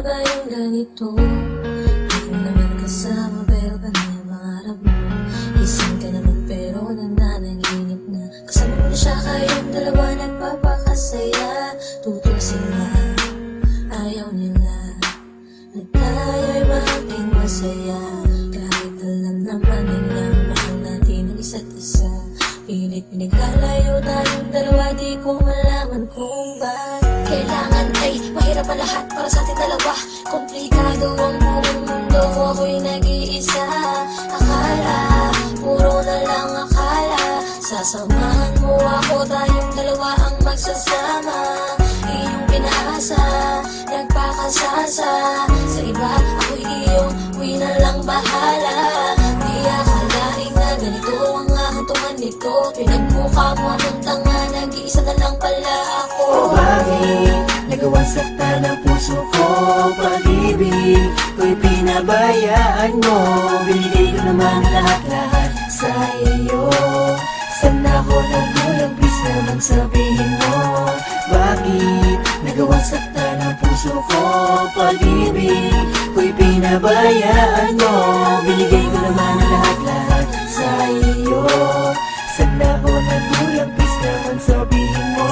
ba yung ganito? Di ko naman kasama pero panay mangarap mo. Isang ka naman pero nananaginip na kasama mo na siya, kayong dalawa nagpapakasaya. Tutusin na ayaw nila na tayo'y maging masaya. Kahit alam naman nilang mahal natin ang isa't isa. Pilit pinaglalayo tayong dalawa, di ko malaman kung bakit. Kailangan ay mahirap ang lahat para sa ating dalawa. Komplikado ang buong mundo, ako'y nag-iisa. Akala, puro na lang akala. Sasamahan mo ako, tayong dalawa ang magsasama. Iyong pinaasa, nagpakasasa. Sa iba, ako'y iyong, uwi na lang bahala. Di akalain na ganito ang hahantungan nito. Pinagmukha mo akong tanga, nag-iisa na lang pala ako. Bakit nagawang sakta ng puso ko? Pag-ibig ko'y pinabayaan mo. Binigay ko naman lahat-lahat sa iyo. Sana ko nagkulang, please naman sabihin mo. Bakit nagawang sakta ng puso ko? Pag-ibig ko'y pinabayaan mo. Binigay ko naman lahat-lahat sa iyo. Sana ko nagkulang, please naman sabihin mo.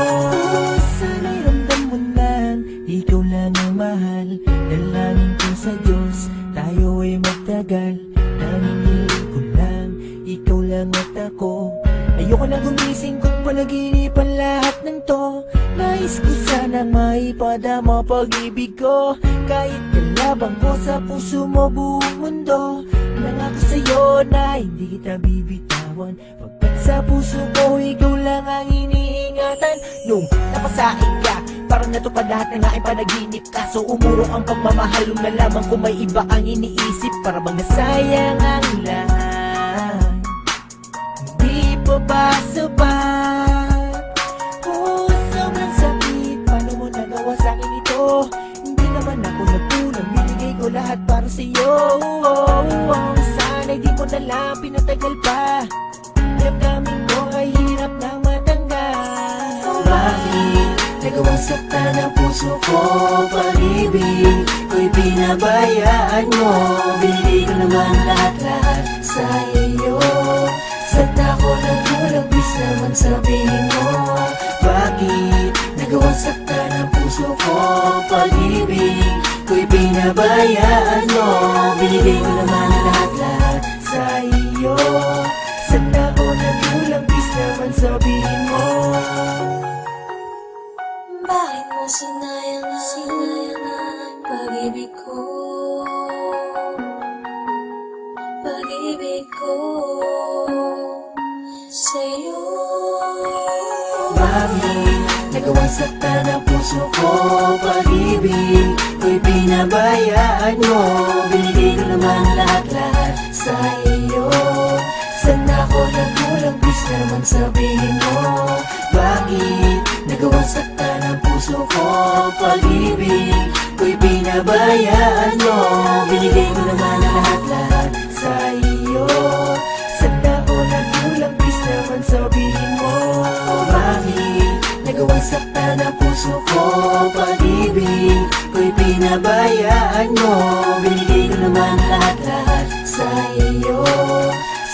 Sana'y ramdam mo lang, ikaw lang ang mahal. Dalangin ko sa Diyos, tayo ay magtagal. Naninilig ko lang, ikaw lang at ako. Ayoko nang gumising kung palaginipan lahat ng to. Nais ko sanang maipadama pag-ibig ko. Kahit kalabang ko sa puso mo buong mundo. Nangako sa'yo na hindi kita bibitawan. Pagkat sa puso ko, ikaw lang ang iniingatan. Nung napasain ka, parang natupad lahat ng aking panaginip. Kaso umurong ang pagmamahal, nalaman ko may iba ang iniisip. Para bang nasayang ang lahat, hindi pa ba sapat? Oh, sobrang sakit, paano mo nagawa sa'kin ito? Hindi naman ako nagkulang, binigay ko lahat para sa'yo. Sana di mo na lang pinatagal pa. Damdamin ko ay hirap nang matanggal. Bakit nagawang sakta ng puso ko? Pag-ibig ko'y pinabayaan mo. Binigay ko naman lahat-lahat sa iyo. Sana ko nagkulang, please naman sabihin mo. Bakit nagawang sakta ng puso ko? Pag-ibig ko'y pinabayaan mo. Binigay ko naman lahat-lahat sa iyo. Sana ko nagkulang, please naman sabihin mo. Bakit mo sinayang ang pag-ibig ko? Pag-ibig ko sa'yo. Bakit nagawang sakta ng puso ko? Pag-ibig ko'y pinabayaan mo. Binigay ko naman lahat-lahat sa iyo. Sana ko nagkulang, please naman sabihin mo. Bakit nagawang sakta ng puso ko? Pag-ibig ko'y pinabayaan mo. Binigay ko naman lahat-lahat sa iyo. Sana ko nagkulang, please naman sabihin mo. Bakit nagawang sakta ng puso ko? Pag-ibig ko'y pinabayaan mo. Binigay ko naman lahat-lahat sa iyo.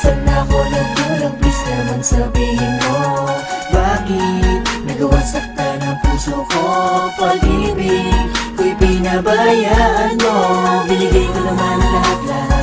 Sana ko nagkulang, please naman sabihin mo. Bakit nagawang sakta ng puso ko? Pag-ibig ko'y pinabayaan mo. Binigay ko naman lahat-lahat